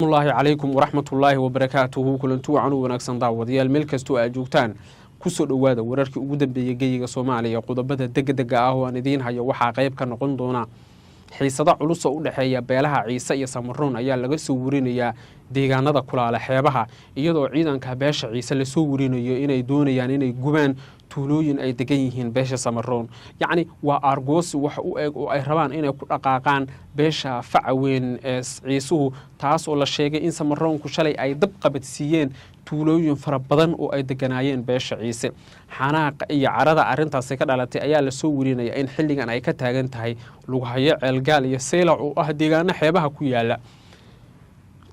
الله عليكم ورحمة الله وبركاته كلنتو عنو ونكسن داوديال meel kasto aad joogtaan ku soo dhawaada wararkii ugu dambeeyay geeyiga Soomaaliya qodobada degdega ah oo aan idin hayo waxa qayb ka noqon doona xiisada culus oo u dhaxeeya beelaha Ciise iyo Samaroon ayaa laga soo warinayaa deegaanada kulaala xeebaha iyadoo ciidanka beesha Ciise la soo warinayo inay doonayaan inay gubaan tuulooyin ay degan yihiin beesha Samaroon yacni waa argoos wax u eeg oo ay rabaan inay ku dhaqaaqaan beesha facaweyn ee Ciisuhu taas oo la sheegay in Samaroonku shalay ay dab qabadsiiyeen tuulooyin fara badan oo ay deganaayeen beesha Ciise xanaaq iyo carada arintaas ka dhalatay ayaa la soo warinaya in xilligan ay ka taagan tahay Lugahayo Ceelgaal iyo Seylac oo ah deegaano xeebaha ku yaala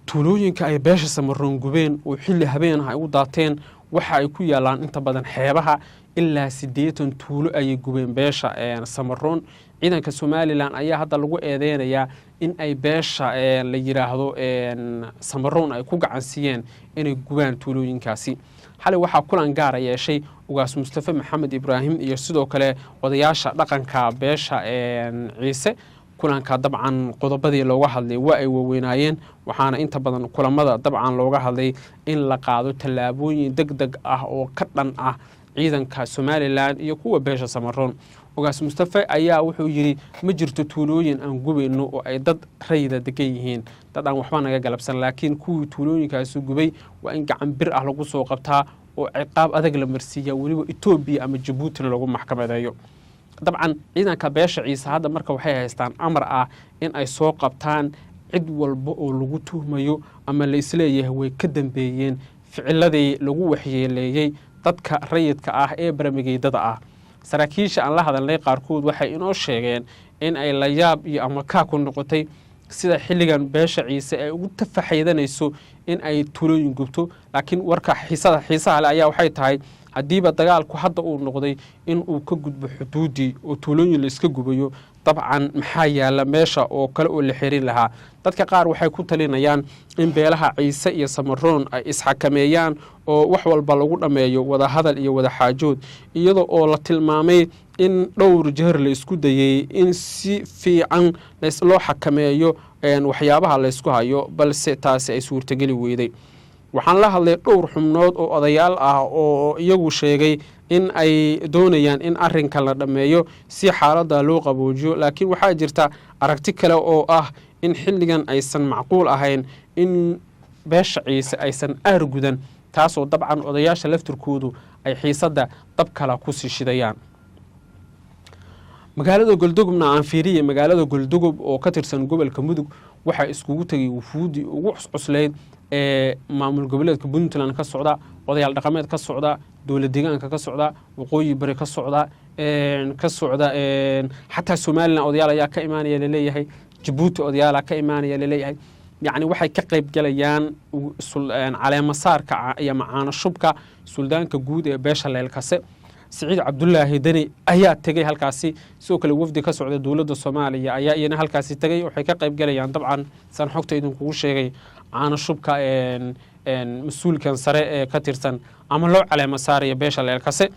tuulooyinka ay beesha Samaroon gubeen oo xilli habeen ay u daateen waxa ay ku yaalaan inta badan xeebaha ilaa 80 tuulo ay gubeen beesha Samaroon ciidanka Somaliland ayaa hadda lagu eedeynayaa in ay beesha la yiraahdo Samaroon ay ku gacansiiyeen inay gubaan tuulooyinkaasi xalay waxa kulan gaar ah yeeshay ugaas Mustafa Maxamed Ibrahim iyo sidoo kale odayaasha dhaqanka beesha Ciise kulanka dabcan qodobadii looga hadlay waa ay waaweynaayeen waxaana inta badan kulamada dabcan looga hadlay in la qaado tallaabooyin degdeg ah oo ka dhan ah ciidanka Somaliland iyo kuwa beesha Samaroon ugaas Mustafa ayaa wuxuu yiri ma jirto tuulooyin aan gubayno oo ay dad rayida degan yihiin dad aan waxba naga galabsan laakiin kuwii tuulooyinkaas gubay waa in gacan bir ah lagu soo qabtaa oo ciqaab adag la marsiiyo waliba Ethiopia ama Djibouti lagu maxkamadeeyo dabcan ciidanka beesha Ciise hadda marka waxay haystaan amar ah in ay soo qabtaan cid walba oo lagu tuhmayo ama la isleeyahay way ka dambeeyeen ficiladii lagu waxyeeleeyay dadka rayidka ah ee baramigeedada ah saraakiisha aan la hadalnay qaarkood waxay inoo sheegeen in ay la yaab iyo ama ka ku noqotay sida xilligan beesha Ciise ay ugu tafaxaydanayso in ay tuulooyin gubto laakiin warka xiisaha leh ayaa waxay tahay hadiiba dagaalku hadda uu noqday in uu ka gudbo xuduudii oo tuulooyin la iska gubayo dabcan maxaa yaala meesha oo kale oo la xirin lahaa dadka qaar waxay ku talinayaan in beelaha Ciise iyo Samaroon ay isxakameeyaan oo wax walba lagu dhameeyo wada hadal iyo wada xaajood iyadoo oo la tilmaamay in dhowr jeer la isku dayay in si fiican loo xakameeyo waxyaabaha la isku hayo balse taasi ay suurtageli weyday waxaan la hadlay dhowr xubnood oo odayaal ah oo iyagu sheegay in ay doonayaan in arrinka la dhameeyo si xaaladda loo qaboojiyo laakiin waxaa jirta aragti kale oo ah in xilligan aysan macquul ahayn in beesha Ciise aysan aargudan taas oo dabcan odayaasha laftirkoodu ay xiisadda dab kala ku sii shidayaan magaalada Goldugubna aan fiiriyay magaalada Goldugub oo ka tirsan gobolka Mudug waxa iskugu tagay wufuudi ugu cusleed maamul goboleedka Puntland ka socda odayaal dhaqameed ka socda dawlad deegaanka ka socda waqooyi bari ka socda xataa Somaliland odayaal ayaa ka imaanaya leeyahay Djibouti odayaal ka imaanaya leeyahay يعني waxay ka qayb galayaan caleema saarka iyo macaana shubka suldaanka guud ee beesha Leelkase Saciid Cabdullaahi Dani ayaa tagay halkaasi soo kale wafdi ka socda dawladda Soomaaliya ayaa iyana halkaasi tagay waxay ka qayb galayaan dabcan san xogta idinku sheegay caana shubka mas'uulkan sare ee ka tirsan ama loo caleema saariyo beesha Leelkase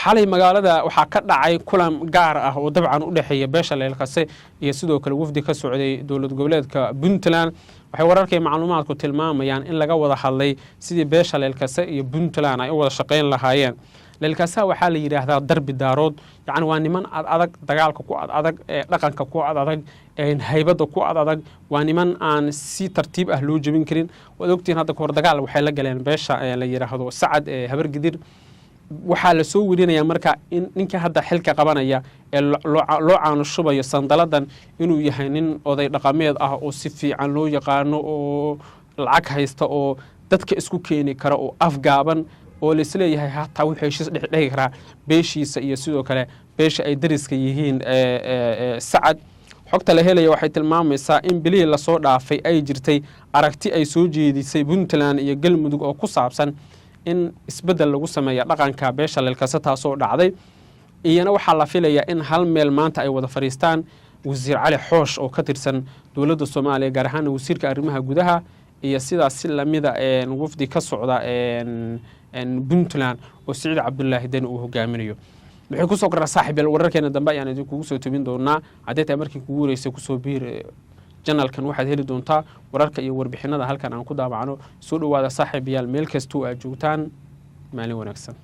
xalay magaalada waxa ka dhacay kulan gaar ah oo dabcan u dhaxeeya beesha Leelkase iyo sidoo kale wafdi ka socday dawlad goboleedka Puntland waxay wararkay macluumaadku tilmaamayaan in laga wada hadlay sidii beesha Leelkase iyo Puntland ay u wada shaqeyn lahaayeen Leelkase waxa la yiraahdaa darbi daarood yacni waa niman adag dagaalka ku adag dhaqanka ku adag haybada ku adag waa niman aan si tartiib ah loo jabin karin wada ogtiin hadda kor dagaal waxay la galeen beesha la yiraahdo Sacad habar gidir waxa la soo warinayaa marka in ninka hadda xilka qabanaya ee loo caano shubayo sandaladan inuu yahay nin oday dhaqameed ah oo si fiican loo yaqaano oo lacag haysta oo dadka isku keeni kara oo afgaaban oo la isleeyahay hataa wuxuu heshiis dhexdhigi karaa beeshiisa iyo sidoo kale beesha ay dariska yihiin Sacad xogta la helaya waxay tilmaamaysaa in bilii la soo dhaafay ay jirtay aragti ay soo jeedisay Puntland iyo Galmudug oo ku saabsan in isbedel lagu sameeyo dhaqanka beesha Leelkase taas oo dhacday iyana waxa la filayaa in hal meel maanta ay wada fariistaan wasiir Cali Xoosh oo ka tirsan dawladda Soomaaliya gaar ahaan wasiirka arrimaha gudaha iyo sidaas si lamida wafdi ka socda Puntland oo Saciid Cabdullaahi Dani uu hogaaminayo waxay ku soo garaa saaxiib wararkeena dambe ayaan idin kugu soo tubin doonaa hadeeta markii kugu wareysay ku soo biir janalkan waxaad heli doontaa wararka iyo warbixinada halkan aan ku daabacno soo dhawaada saaxiibayaal meel kastoo aad joogtaan maalin wanaagsan